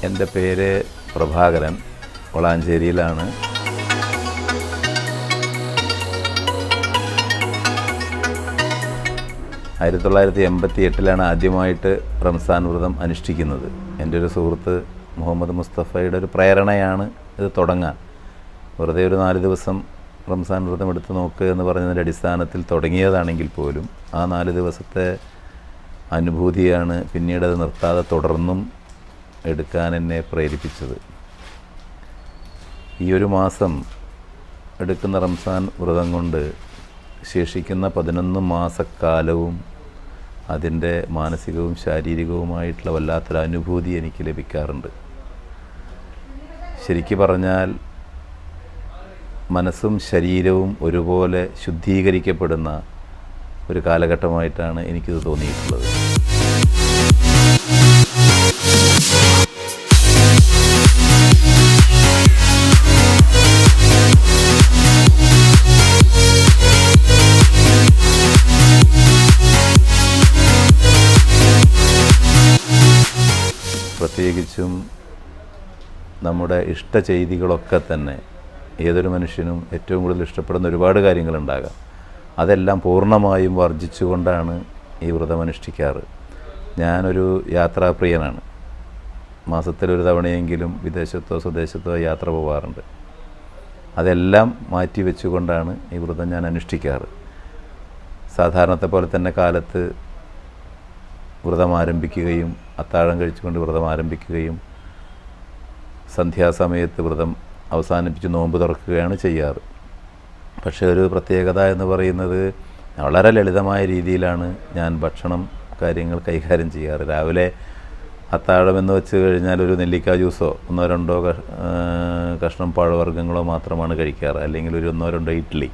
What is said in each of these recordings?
എൻ്റെ പേര് പ്രഭാകരൻ, വളാഞ്ചേരിയിലാണ്. ആയിരത്തി 1988 ആദ്യമായിട്ട് റംസാൻ വ്രതം അനുഷ്ഠിക്കുന്നത്. എൻ്റെ ഒരു സുഹൃത്ത് മുഹമ്മദ് മുസ്തഫയുടെ ഒരു പ്രേരണയാണ് ഇത് തുടങ്ങാൻ. വെറുതെ ഒരു 4 ദിവസം റംസാൻ വ്രതം എടുത്ത് നോക്കുക എന്ന് പറഞ്ഞതിൻ്റെ അടിസ്ഥാനത്തിൽ തുടങ്ങിയതാണെങ്കിൽ പോലും ആ 4 ദിവസത്തെ അനുഭൂതിയാണ് പിന്നീട് അത് നിർത്താതെ തുടർന്നും എടുക്കാൻ എന്നെ പ്രേരിപ്പിച്ചത്. ഈ ഒരു മാസം എടുക്കുന്ന റംസാൻ വ്രതം കൊണ്ട് ശേഷിക്കുന്ന 11 മാസക്കാലവും അതിൻ്റെ മാനസികവും ശാരീരികവുമായിട്ടുള്ള വല്ലാത്തൊരു അനുഭൂതി എനിക്ക് ലഭിക്കാറുണ്ട്. ശരിക്കു പറഞ്ഞാൽ മനസ്സും ശരീരവും ഒരുപോലെ ശുദ്ധീകരിക്കപ്പെടുന്ന ഒരു കാലഘട്ടമായിട്ടാണ് എനിക്കിത് തോന്നിയിട്ടുള്ളത്. പ്രത്യേകിച്ചും നമ്മുടെ ഇഷ്ടചെയ്തികളൊക്കെ തന്നെ ഏതൊരു മനുഷ്യനും ഏറ്റവും കൂടുതൽ ഇഷ്ടപ്പെടുന്ന ഒരുപാട് കാര്യങ്ങളുണ്ടാകാം. അതെല്ലാം പൂർണ്ണമായും വർജിച്ചുകൊണ്ടാണ് ഈ വ്രതം അനുഷ്ഠിക്കാറ്. ഞാനൊരു യാത്രാപ്രിയനാണ്. മാസത്തിലൊരു തവണയെങ്കിലും വിദേശത്തോ സ്വദേശത്തോ യാത്ര പോകാറുണ്ട്. അതെല്ലാം മാറ്റി വെച്ചുകൊണ്ടാണ് ഈ വ്രതം ഞാൻ അനുഷ്ഠിക്കാറ്. സാധാരണത്തെ പോലെ തന്നെ കാലത്ത് വ്രതം ആരംഭിക്കുകയും അത്താഴം കഴിച്ചുകൊണ്ട് വ്രതം ആരംഭിക്കുകയും സന്ധ്യാസമയത്ത് വ്രതം അവസാനിപ്പിച്ച് നോമ്പ് തുറക്കുകയാണ് ചെയ്യാറ്. പക്ഷേ ഒരു പ്രത്യേകത എന്ന് പറയുന്നത് വളരെ ലളിതമായ രീതിയിലാണ് ഞാൻ ഭക്ഷണം കാര്യങ്ങൾ കൈകാര്യം ചെയ്യാറ്. രാവിലെ അത്താഴം എന്ന് വെച്ച് കഴിഞ്ഞാൽ ഒരു നെല്ലിക്ക ജ്യൂസോ 1-2 കഷ്ണം പഴവർഗ്ഗങ്ങളോ മാത്രമാണ് കഴിക്കാറ്. അല്ലെങ്കിൽ ഒരു 1-2 ഇഡ്ഡലി.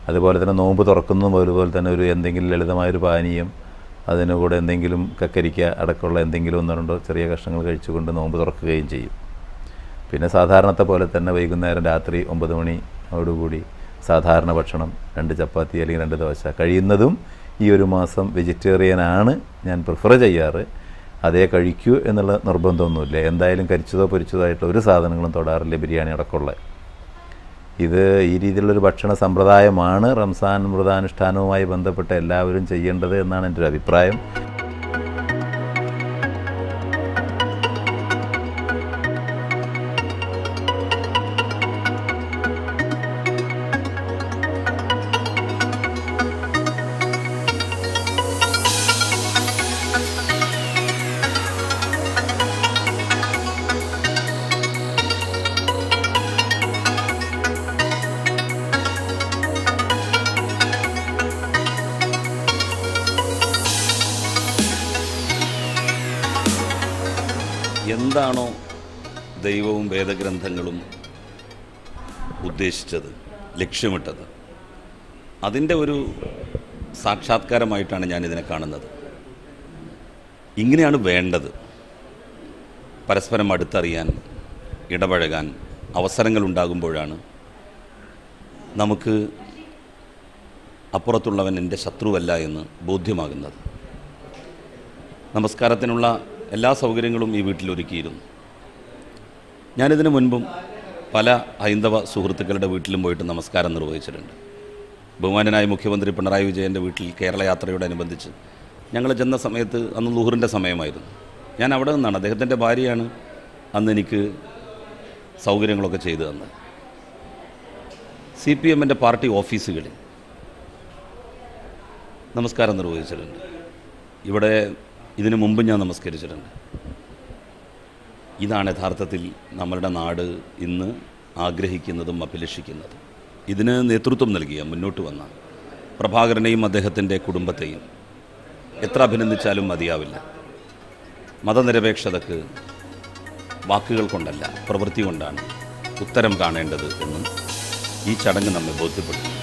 അതുപോലെ തന്നെ നോമ്പ് തുറക്കുന്നതും അതുപോലെ തന്നെ ഒരു എന്തെങ്കിലും ലളിതമായൊരു പാനീയം, അതിന് കൂടെ എന്തെങ്കിലും കക്കരിക്ക അടക്കമുള്ള എന്തെങ്കിലും 1-2 ചെറിയ കഷ്ണങ്ങൾ കഴിച്ചുകൊണ്ട് നോമ്പ് തുറക്കുകയും ചെയ്യും. പിന്നെ സാധാരണത്തെ പോലെ തന്നെ വൈകുന്നേരം രാത്രി 9 മണിയോടുകൂടി സാധാരണ ഭക്ഷണം, 2 ചപ്പാത്തി അല്ലെങ്കിൽ 2 ദോശ. കഴിയുന്നതും ഈ ഒരു മാസം വെജിറ്റേറിയനാണ് ഞാൻ പ്രിഫർ ചെയ്യാറ്. അതേ കഴിക്കൂ എന്നുള്ള നിർബന്ധമൊന്നുമില്ല. എന്തായാലും കരിച്ചതോ പൊരിച്ചതോ ആയിട്ടുള്ള ഒരു സാധനങ്ങളും തൊടാറില്ല, ബിരിയാണി അടക്കമുള്ള. ഇത് ഈ രീതിയിലുള്ളൊരു ഭക്ഷണ സമ്പ്രദായമാണ് റംസാൻ വ്രതാനുഷ്ഠാനവുമായി ബന്ധപ്പെട്ട് എല്ലാവരും ചെയ്യേണ്ടത് എന്നാണ് എൻ്റെ ഒരു അഭിപ്രായം. എന്താണോ ദൈവവും വേദഗ്രന്ഥങ്ങളും ഉദ്ദേശിച്ചത്, ലക്ഷ്യമിട്ടത്, അതിൻ്റെ ഒരു സാക്ഷാത്കാരമായിട്ടാണ് ഞാനിതിനെ കാണുന്നത്. ഇങ്ങനെയാണ് വേണ്ടത്. പരസ്പരം അടുത്തറിയാൻ, ഇടപഴകാൻ അവസരങ്ങളുണ്ടാകുമ്പോഴാണ് നമുക്ക് അപ്പുറത്തുള്ളവൻ എൻ്റെ ശത്രുവല്ല എന്ന് ബോധ്യമാകുന്നത്. നമസ്കാരത്തിനുള്ള എല്ലാ സൗകര്യങ്ങളും ഈ വീട്ടിലൊരുക്കിയിരുന്നു. ഞാനിതിനു മുൻപും പല ഹൈന്ദവ സുഹൃത്തുക്കളുടെ വീട്ടിലും പോയിട്ട് നമസ്കാരം നിർവഹിച്ചിട്ടുണ്ട്. ബഹുമാനനായ മുഖ്യമന്ത്രി പിണറായി വിജയൻ്റെ വീട്ടിൽ കേരള യാത്രയോടനുബന്ധിച്ച് ഞങ്ങൾ ചെന്ന സമയത്ത് അന്ന് ളുഹറിൻ്റെ സമയമായിരുന്നു. ഞാൻ അവിടെ നിന്നാണ്, അദ്ദേഹത്തിൻ്റെ ഭാര്യയാണ് അന്ന് എനിക്ക് സൗകര്യങ്ങളൊക്കെ ചെയ്തു തന്നത്. CPM-ൻ്റെ പാർട്ടി ഓഫീസുകളിൽ നമസ്കാരം നിർവഹിച്ചിട്ടുണ്ട്. ഇവിടെ ഇതിനു മുമ്പ് ഞാൻ നമസ്കരിച്ചിട്ടുണ്ട്. ഇതാണ് യഥാർത്ഥത്തിൽ നമ്മളുടെ നാട് ഇന്ന് ആഗ്രഹിക്കുന്നതും അഭിലഷിക്കുന്നതും. ഇതിന് നേതൃത്വം നൽകിയ, മുന്നോട്ട് വന്ന പ്രഭാകരനെയും അദ്ദേഹത്തിൻ്റെ കുടുംബത്തെയും എത്ര അഭിനന്ദിച്ചാലും മതിയാവില്ല. മതനിരപേക്ഷതക്ക് വാക്കുകൾ കൊണ്ടല്ല, പ്രവൃത്തി കൊണ്ടാണ് ഉത്തരം കാണേണ്ടത് എന്നും ഈ ചടങ്ങ് നമ്മെ ബോധ്യപ്പെടുത്തുന്നു.